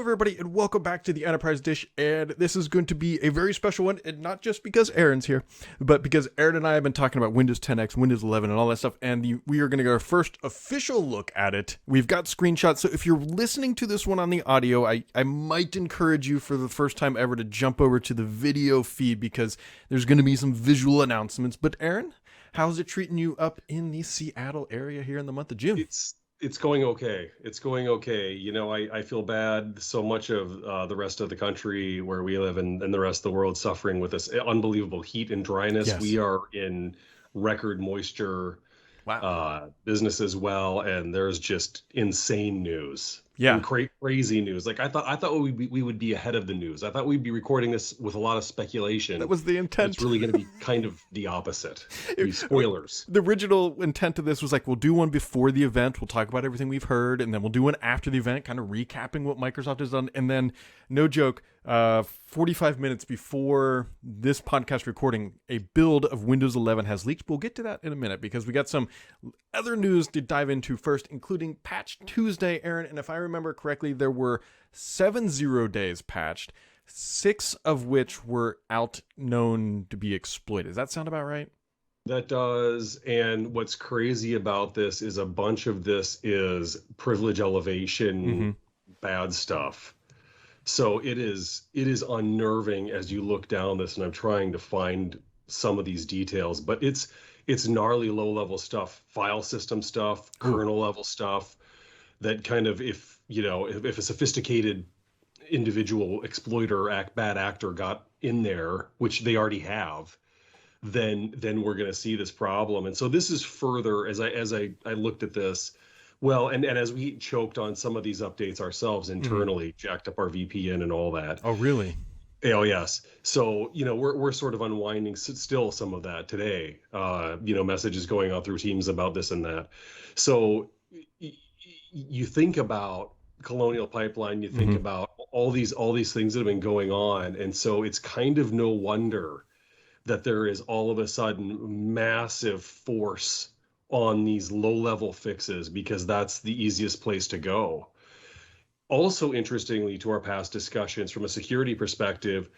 everybody, and welcome back to the Enterprise Dish. And this is going to be a very special one, and not just because Aaron's here, but because Aaron and I have been talking about Windows 10X, Windows 11, and all that stuff, and we are going to get our first official look at it. We've got screenshots, so if you're listening to this one on the audio, I might encourage you for the first time ever to jump over to the video feed, because there's going to be some visual announcements. But Aaron, how's it treating you up in the Seattle area here in the month of June? It's going okay. It's going okay. You know, I feel bad. So much of the rest of the country where we live and the rest of the world suffering with this unbelievable heat and dryness. Yes. We are in record moisture business as well. And there's just insane news. Yeah. And crazy news. Like I thought we would be ahead of the news. I thought we'd be recording this with a lot of speculation. That was the intent. It's really going to be kind of the opposite. Spoilers. The original intent of this was like, we'll do one before the event. We'll talk about everything we've heard, and then we'll do one after the event, kind of recapping what Microsoft has done. And then, no joke, 45 minutes before this podcast recording, a build of Windows 11 has leaked. We'll get to that in a minute, because we got some other news to dive into first, including Patch Tuesday, Aaron. And if I remember correctly, there were 7 0-days patched, 6 of which were known to be exploited. Does that sound about right? That does. And what's crazy about this is a bunch of this is privilege elevation, bad stuff. So it is unnerving as you look down this, and I'm trying to find some of these details, but it's gnarly low-level stuff, file system stuff, kernel level stuff that kind of, if a sophisticated individual exploiter, bad actor got in there, which they already have, then we're going to see this problem. And so this is further, as I looked at this, well, and as we choked on some of these updates ourselves internally, jacked up our VPN and all that. Oh, really? Oh, yes. So, we're sort of unwinding still some of that today. Messages going out through Teams about this and that. So you think about Colonial Pipeline, you think about all these things that have been going on. And so it's kind of no wonder that there is all of a sudden massive force on these low-level fixes, because that's the easiest place to go. Also, interestingly, to our past discussions, from a security perspective,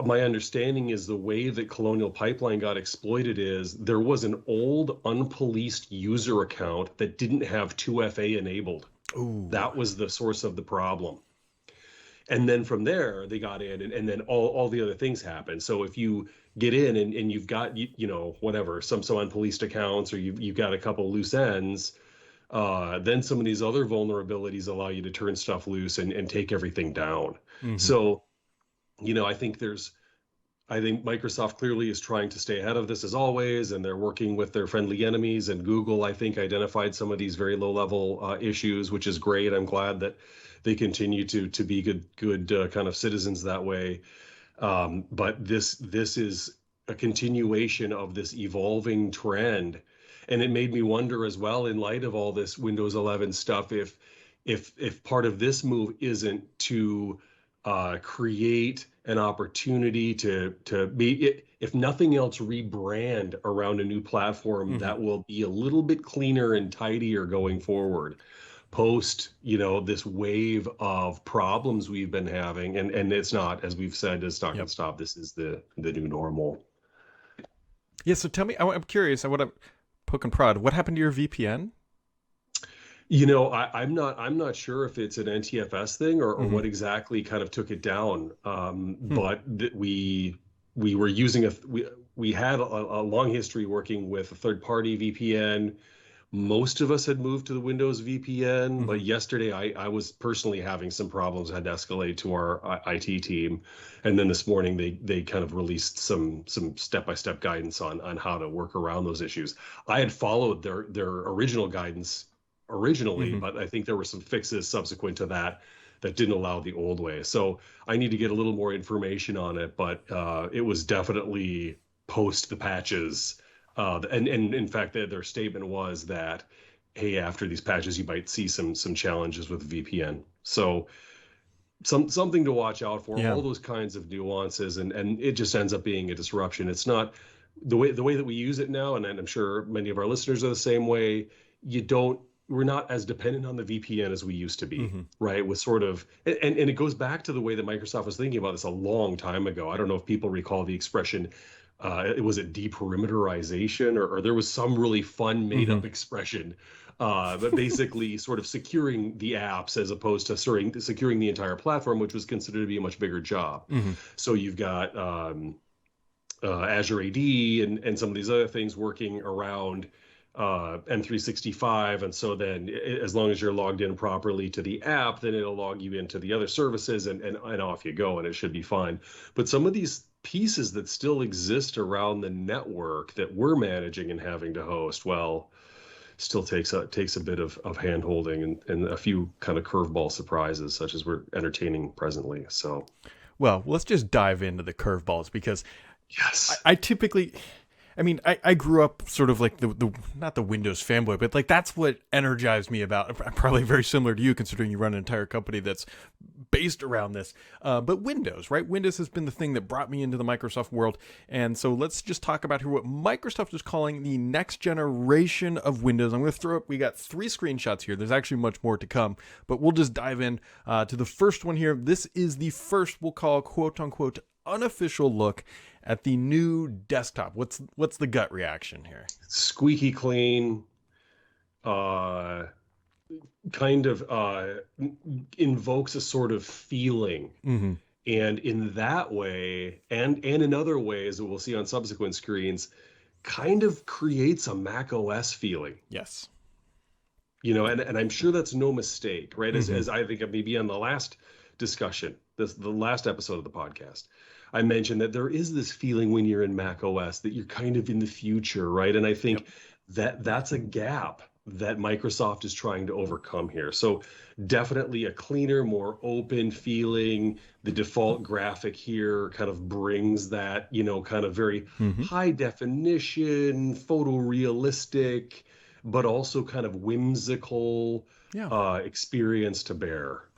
my understanding is the way that Colonial Pipeline got exploited is there was an old unpoliced user account that didn't have 2FA enabled. Ooh. That was the source of the problem. And then from there, they got in, and then all the other things happened. So if you get in and you've got, whatever, some unpoliced accounts, or you've got a couple loose ends, then some of these other vulnerabilities allow you to turn stuff loose and take everything down. So, I think Microsoft clearly is trying to stay ahead of this as always, and they're working with their friendly enemies. And Google, I think, identified some of these very low-level issues, which is great. I'm glad that they continue to be good kind of citizens that way. But this is a continuation of this evolving trend. And it made me wonder as well, in light of all this Windows 11 stuff, if part of this move isn't to create an opportunity to be, if nothing else, rebrand around a new platform that will be a little bit cleaner and tidier going forward, post this wave of problems we've been having. And it's not, as we've said, it's not going to stop. This is the new normal. Yeah. So tell me, I'm curious. I want to poke and prod. What happened to your VPN? I'm not sure if it's an NTFS thing or what exactly kind of took it down. But we were using we had a long history working with a third-party VPN. Most of us had moved to the Windows VPN, but yesterday I was personally having some problems. I had to escalate to our IT team, and then this morning they kind of released some step-by-step guidance on how to work around those issues. I had followed their original guidance originally, but I think there were some fixes subsequent to that didn't allow the old way. So I need to get a little more information on it, but it was definitely post the patches. And in fact, their statement was that, hey, after these patches, you might see some challenges with VPN. So something to watch out for. All those kinds of nuances, and it just ends up being a disruption. It's not the way that we use it now, and I'm sure many of our listeners are the same way. You don't we're not as dependent on the VPN as we used to be, Mm-hmm. right? With sort of, and it goes back to the way that Microsoft was thinking about this a long time ago. I don't know if people recall the expression, was it deperimeterization, or there was some really fun made Mm-hmm. up expression, but basically sort of securing the apps as opposed to securing the entire platform, which was considered to be a much bigger job. Mm-hmm. So you've got Azure AD and some of these other things working around M365. And so then as long as you're logged in properly to the app, then it'll log you into the other services and off you go, and it should be fine. But some of these pieces that still exist around the network that we're managing and having to host, well, still takes a bit of hand holding and a few kind of curveball surprises, such as we're entertaining presently. So, Well, let's just dive into the curveballs because yes. I typically, I mean, I grew up sort of like the not the Windows fanboy, but like that's what energized me about. I'm probably very similar to you, considering you run an entire company that's based around this. But Windows, right? Windows has been the thing that brought me into the Microsoft world, and so let's just talk about here what Microsoft is calling the next generation of Windows. I'm going to throw up. We got 3 screenshots here. There's actually much more to come, but we'll just dive in to the first one here. This is the first we'll call quote unquote unofficial look at the new desktop. What's the gut reaction here? Squeaky clean, uh, kind of invokes a sort of feeling. Mm-hmm. And in that way, and in other ways that we'll see on subsequent screens, kind of creates a Mac OS feeling. Yes. And I'm sure that's no mistake, right? Mm-hmm. As I think maybe on the last discussion, the last episode of the podcast, I mentioned that there is this feeling when you're in Mac OS that you're kind of in the future, right? And I think that's a gap that Microsoft is trying to overcome here. So definitely a cleaner, more open feeling. The default graphic here kind of brings that, kind of very high definition, photorealistic, but also kind of whimsical experience to bear.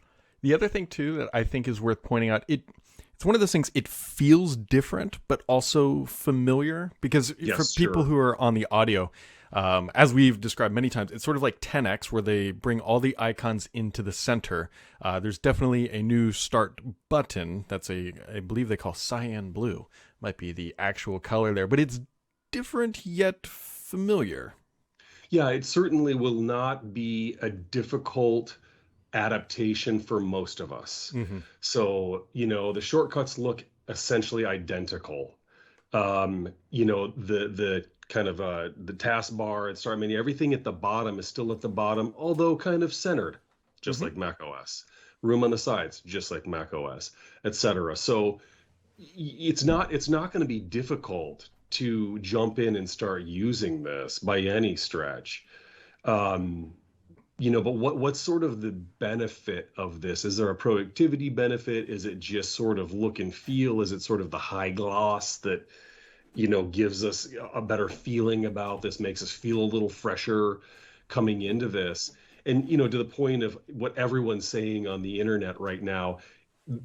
The other thing too that I think is worth pointing out, it's one of those things. It feels different, but also familiar because for people who are on the audio, as we've described many times, it's sort of like 10x where they bring all the icons into the center. There's definitely a new start button. That's I believe they call cyan blue. Might be the actual color there, but it's different yet familiar. Yeah, it certainly will not be a difficult adaptation for most of us. Mm-hmm. So, the shortcuts look essentially identical. The kind of the taskbar and start menu, everything at the bottom is still at the bottom, although kind of centered, just like Mac OS. Room on the sides, just like Mac OS, etc. So it's not going to be difficult to jump in and start using this by any stretch. But what's sort of the benefit of this? Is there a productivity benefit? Is it just sort of look and feel? Is it sort of the high gloss that, gives us a better feeling about this, makes us feel a little fresher coming into this? And, to the point of what everyone's saying on the internet right now,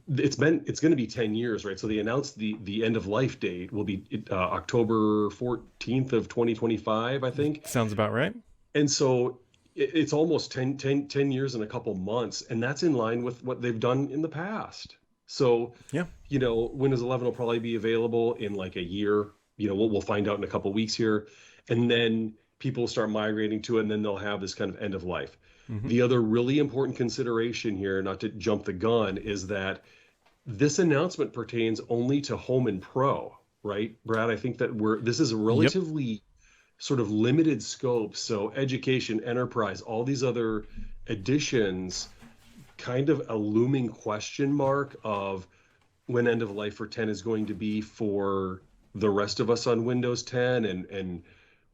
it's going to be 10 years, right? So they announced the end of life date will be October 14th of 2025, I think. Sounds about right. And so it's almost 10 years and a couple months, and that's in line with what they've done in the past. So, Windows 11 will probably be available in like a year. We'll find out in a couple weeks here, and then people will start migrating to it, and then they'll have this kind of end of life. Mm-hmm. The other really important consideration here, not to jump the gun, is that this announcement pertains only to Home and Pro, right, Brad? I think that this is a relatively sort of limited scope. So education, enterprise, all these other additions, kind of a looming question mark of when end of life for 10 is going to be for the rest of us on Windows 10 and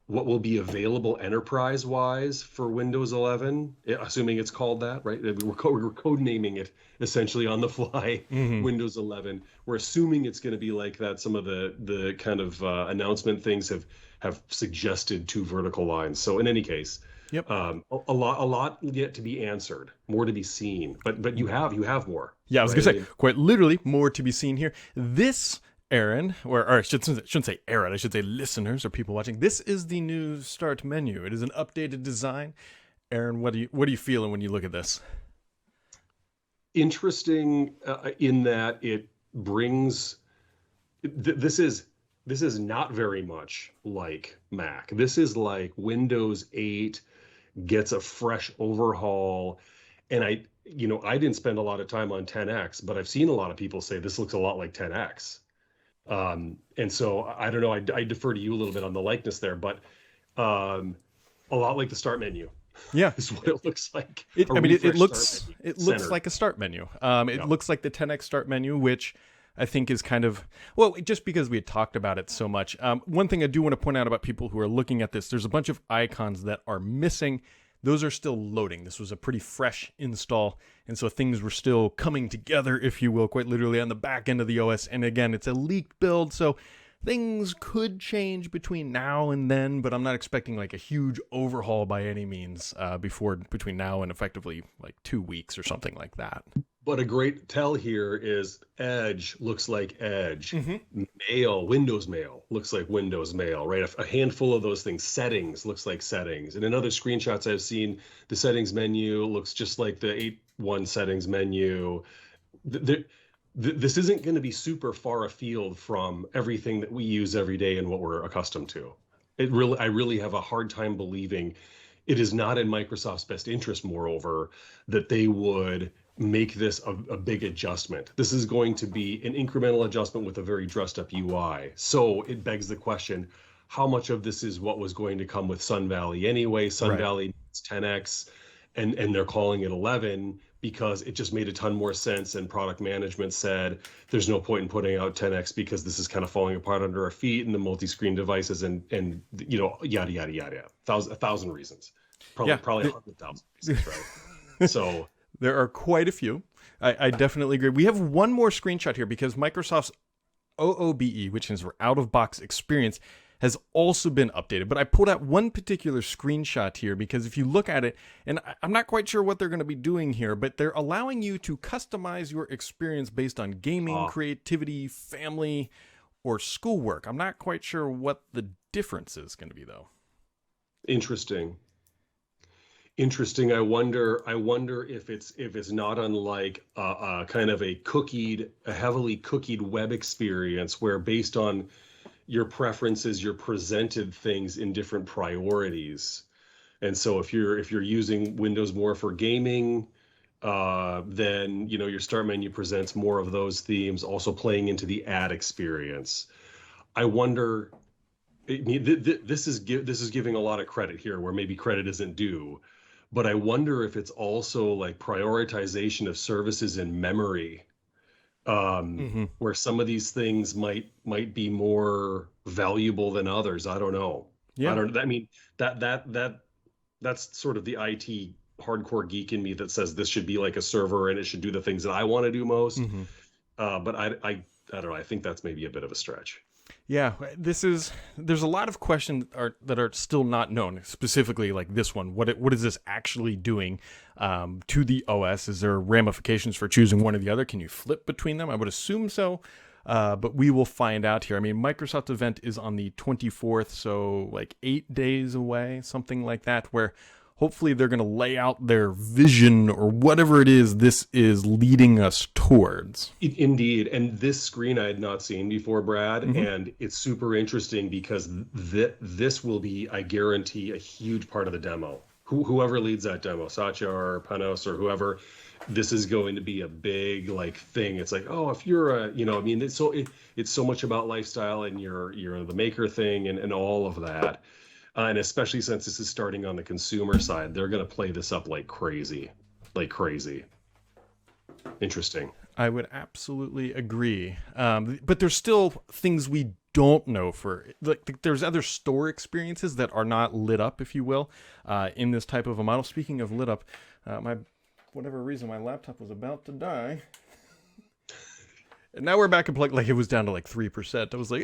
what will be available enterprise wise for Windows 11, assuming it's called that, right? We're code naming it essentially on the fly, Windows 11. We're assuming it's going to be like that. Some of the kind of announcement things have suggested 2 vertical lines. So in any case, a lot yet to be answered, more to be seen. But you have more. Yeah, I was going to say, quite literally, more to be seen here. This, Aaron, or I shouldn't say Aaron, I should say listeners or people watching. This is the new start menu. It is an updated design. Aaron, what are you feeling when you look at this? Interesting in that it brings this is not very much like Mac. This is like Windows 8 gets a fresh overhaul. And I didn't spend a lot of time on 10X, but I've seen a lot of people say this looks a lot like 10X. And so I don't know. I defer to you a little bit on the likeness there, but a lot like the start menu Yeah. is what it looks like. It Refresh looks start menu, looks like a start menu. It looks like the 10X start menu, which I think is kind of, well, just because we had talked about it so much. One thing I do want to point out about people who are looking at this, there's a bunch of icons that are missing. Those are still loading. This was a pretty fresh install, and so things were still coming together, if you will, quite literally on the back end of the OS. And again, it's a leaked build, so things could change between now and then, but I'm not expecting like a huge overhaul by any means between now and effectively like 2 weeks or something like that. But a great tell here is Edge looks like Edge. Mm-hmm. Mail, Windows Mail looks like Windows Mail, right? A handful of those things. Settings looks like settings. And in other screenshots I've seen, the settings menu looks just like the 8.1 settings menu. This isn't going to be super far afield from everything that we use every day and what we're accustomed to. I really have a hard time believing it is not in Microsoft's best interest, moreover, that they would make this a big adjustment. This is going to be an incremental adjustment with a very dressed up UI. So it begs the question, how much of this is what was going to come with Sun Valley anyway? Sun Valley needs 10X and they're calling it 11 because it just made a ton more sense, and product management said there's no point in putting out 10X because this is kind of falling apart under our feet, and the multi-screen devices and yada yada yada. A thousand reasons. Probably 100,000 reasons, right? So there are quite a few. I definitely agree. We have one more screenshot here because Microsoft's OOBE, which is for out-of-box experience, has also been updated. But I pulled out one particular screenshot here because if you look at it, and I'm not quite sure what they're going to be doing here, but they're allowing you to customize your experience based on gaming, creativity, family, or schoolwork. I'm not quite sure what the difference is going to be, though. Interesting. I wonder if it's not unlike kind of a heavily cookied web experience where based on your preferences, you're presented things in different priorities. And so if you're using Windows more for gaming, then your start menu presents more of those themes, also playing into the ad experience. I wonder. This is giving a lot of credit here, where maybe credit isn't due. But I wonder if it's also like prioritization of services in memory, where some of these things might be more valuable than others. I don't know. Yeah. I mean, that's sort of the IT hardcore geek in me that says this should be like a server and it should do the things that I want to do most. Mm-hmm. But I don't know. I think that's maybe a bit of a stretch. Yeah, there's a lot of questions that are still not known, specifically like this one. What is this actually doing to the OS? Is there ramifications for choosing one or the other? Can you flip between them? I would assume so, but we will find out here. I mean, Microsoft's event is on the 24th, so like 8 days away, something like that, where hopefully they're going to lay out their vision or whatever it is this is leading us towards. Indeed. And this screen I had not seen before, Brad. Mm-hmm. And it's super interesting because this will be, I guarantee, a huge part of the demo. Whoever leads that demo, Satya or Panos or whoever, this is going to be a big thing. It's like, oh, if you're it's so much about lifestyle and you're the maker thing and all of that. And especially since this is starting on the consumer side, they're going to play this up like crazy. Interesting. I would absolutely agree. But there's still things we don't know there's other store experiences that are not lit up, if you will, in this type of a model. Speaking of lit up, whatever reason, my laptop was about to die. And now we're back in play, it was down to 3%. I was like,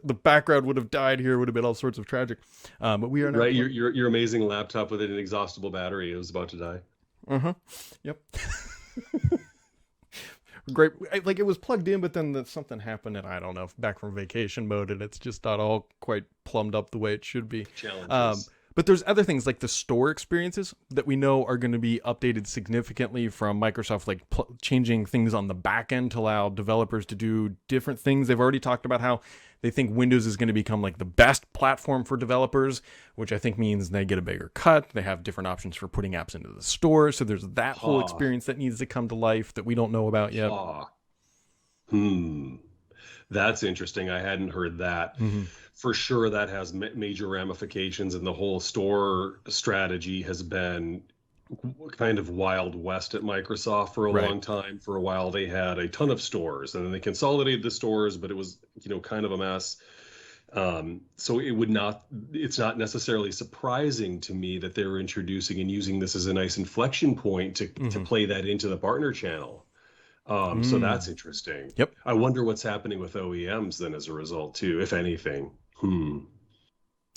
the background would have died here. It would have been all sorts of tragic. But we are now. Right, your amazing laptop with an inexhaustible battery. It was about to die. Uh-huh. Yep. Great. It was plugged in, but then something happened, and I don't know, back from vacation mode, and it's just not all quite plumbed up the way it should be. Challenges. But there's other things like the store experiences that we know are going to be updated significantly from Microsoft, like changing things on the back end to allow developers to do different things. They've already talked about how they think Windows is going to become like the best platform for developers, which I think means they get a bigger cut. They have different options for putting apps into the store. So there's that whole Ha, experience that needs to come to life that we don't know about yet. ha. Hmm. That's interesting. I hadn't heard that. Mm-hmm. For sure, that has major ramifications, and the whole store strategy has been kind of wild west at Microsoft for a Right. long time. For a while, they had a ton of stores, and then they consolidated the stores, but it was, kind of a mess. So it's not necessarily surprising to me that they're introducing and using this as a nice inflection point to Mm-hmm. play that into the partner channel. So that's Mm. interesting. Yep. I wonder what's happening with OEMs then as a result too, if anything. Hmm.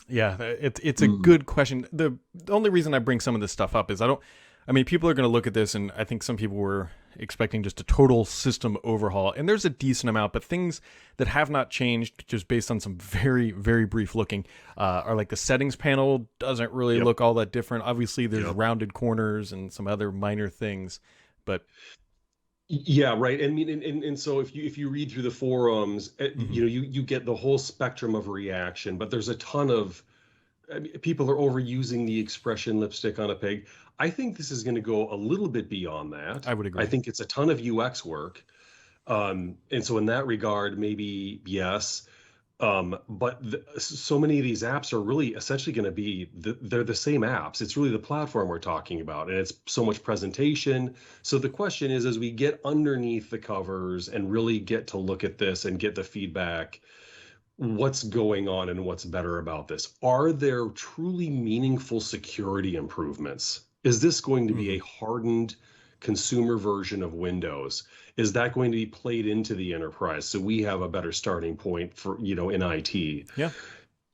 Yeah, it's a Hmm. good question. The only reason I bring some of this stuff up is I mean, people are going to look at this, and I think some people were expecting just a total system overhaul, and there's a decent amount, but things that have not changed, just based on some very, very brief looking, are like the settings panel doesn't really Yep. look all that different. Obviously, there's Yep. rounded corners and some other minor things, but Yeah, right. And I mean, and so if you read through the forums, mhm. you get the whole spectrum of reaction, but there's a ton of, I mean, people are overusing the expression lipstick on a pig. I think this is going to go a little bit beyond that. I would I agree. think it's a ton of UX work. And so in that regard, maybe yes. But so many of these apps are really essentially going to be they're the same apps. It's really the platform we're talking about, and it's so much presentation. So the question is, as we get underneath the covers and really get to look at this and get the feedback, what's going on and what's better about this? Are there truly meaningful security improvements? Is this going to be Hmm. a hardened consumer version of Windows? Is that going to be played into the enterprise so we have a better starting point for, in IT, Yeah.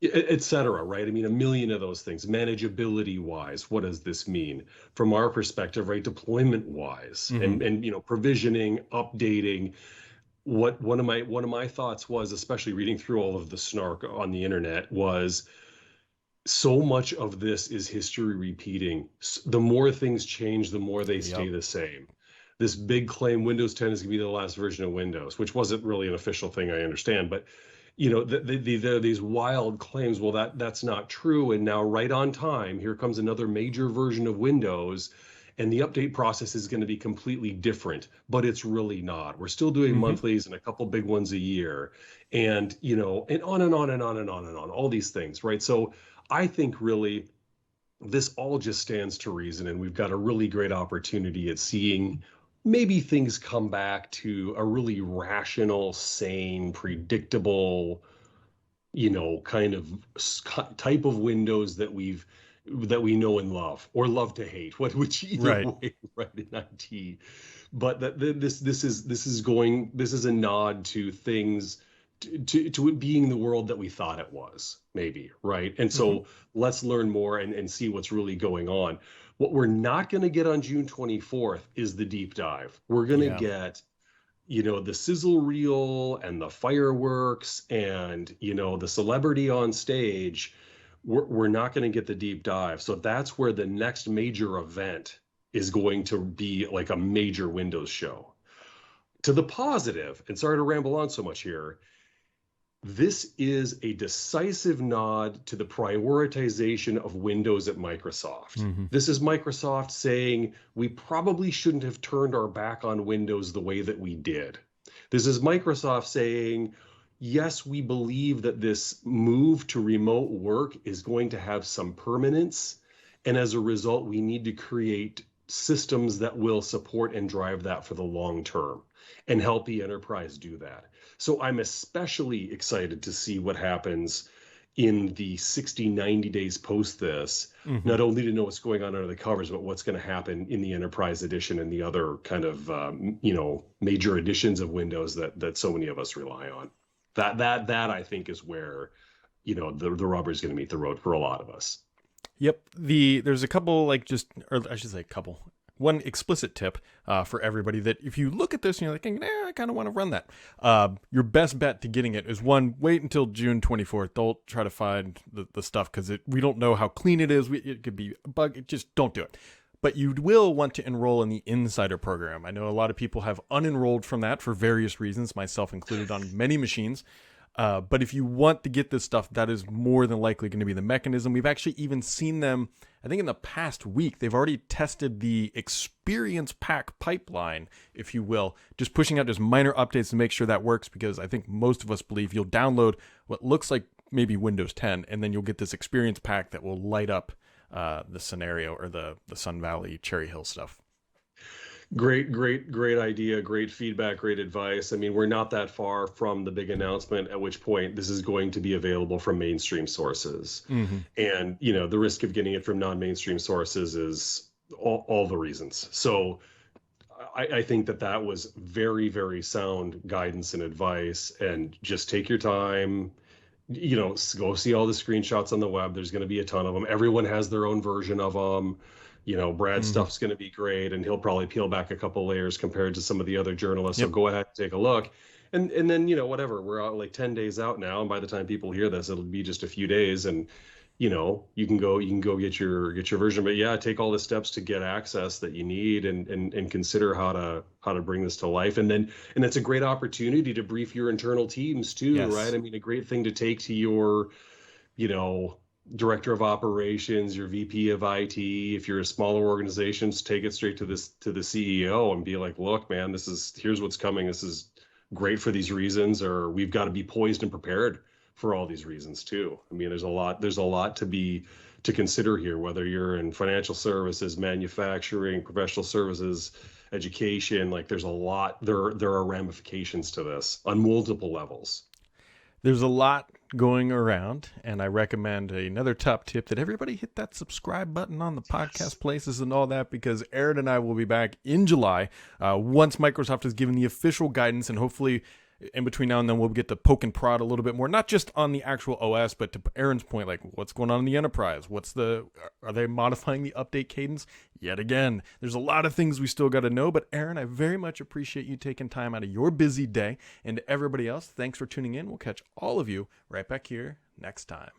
et cetera, right? I mean, a million of those things. Manageability wise, what does this mean from our perspective, right? Deployment wise, Hmm. and provisioning, updating. What one of my thoughts was, especially reading through all of the snark on the internet, was so much of this is history repeating. The more things change, the more they stay Yep. the same. This big claim Windows 10 is going to be the last version of Windows, which wasn't really an official thing, I understand, but there are these wild claims. Well, that's not true, and now right on time, here comes another major version of Windows, and the update process is going to be completely different, but it's really not. We're still doing Hmm. monthlies and a couple big ones a year, and on and on and on and on and on, all these things, right? So I think really this all just stands to reason, and we've got a really great opportunity at seeing maybe things come back to a really rational, sane, predictable, kind of type of Windows that we know and love, or love to hate, which either Right. way, right, in IT. But this is a nod to things, to it being the world that we thought it was, maybe, right? And Hmm. so let's learn more and see what's really going on. What we're not going to get on June 24th is the deep dive. We're going to Yeah. get, the sizzle reel and the fireworks and, the celebrity on stage. We're not going to get the deep dive. So that's where the next major event is going to be, like a major Windows show. To the positive, and sorry to ramble on so much here, this is a decisive nod to the prioritization of Windows at Microsoft. Hmm. This is Microsoft saying we probably shouldn't have turned our back on Windows the way that we did. This is Microsoft saying, yes, we believe that this move to remote work is going to have some permanence. And as a result, we need to create systems that will support and drive that for the long term and help the enterprise do that. So I'm especially excited to see what happens in the 60, 90 days post this, Hmm. not only to know what's going on under the covers, but what's going to happen in the enterprise edition and the other kind of, major editions of Windows that so many of us rely on. That I think is where, the rubber is going to meet the road for a lot of us. Yep. There's a couple, like, just, or I should say a couple. one explicit tip for everybody that if you look at this and you're like, I kind of want to run that, your best bet to getting it is one, wait until June 24th. Don't try to find the stuff because we don't know how clean it is. It could be a bug. Just don't do it. But you will want to enroll in the Insider program. I know a lot of people have unenrolled from that for various reasons, myself included on many machines. But if you want to get this stuff, that is more than likely going to be the mechanism. We've actually even seen them, I think in the past week, they've already tested the experience pack pipeline, if you will, just pushing out just minor updates to make sure that works, because I think most of us believe you'll download what looks like maybe Windows 10, and then you'll get this experience pack that will light up the scenario or the Sun Valley Cherry Hill stuff. Great idea, great feedback, great advice. I mean, we're not that far from the big announcement, at which point this is going to be available from mainstream sources. Mm-hmm. And, the risk of getting it from non-mainstream sources is all the reasons. So I think that was very, very sound guidance and advice. And just take your time, go see all the screenshots on the web. There's going to be a ton of them. Everyone has their own version of them. Brad's stuff's going to be great, and he'll probably peel back a couple layers compared to some of the other journalists. Yep. So go ahead and take a look. And then, whatever, we're out like 10 days out now. And by the time people hear this, it'll be just a few days. And, you can go get your version. But yeah, take all the steps to get access that you need and consider how to bring this to life. And it's a great opportunity to brief your internal teams too, Yes. right? I mean, a great thing to take to your, director of operations, your VP of IT. If you're a smaller organization, take it straight to the CEO and be like, look, man, here's what's coming. This is great for these reasons, or we've got to be poised and prepared for all these reasons too. I mean, there's a lot to consider here, whether you're in financial services, manufacturing, professional services, education. Like there's a lot, there are ramifications to this on multiple levels. There's a lot going around, and I recommend another top tip that everybody hit that subscribe button on the podcast places and all that, because Aaron and I will be back in July once Microsoft has given the official guidance, and hopefully in between now and then we'll get to poke and prod a little bit more, not just on the actual OS, but to Aaron's point, like what's going on in the enterprise? Are they modifying the update cadence? Yet again, there's a lot of things we still got to know, but Aaron, I very much appreciate you taking time out of your busy day, and to everybody else, thanks for tuning in. We'll catch all of you right back here next time.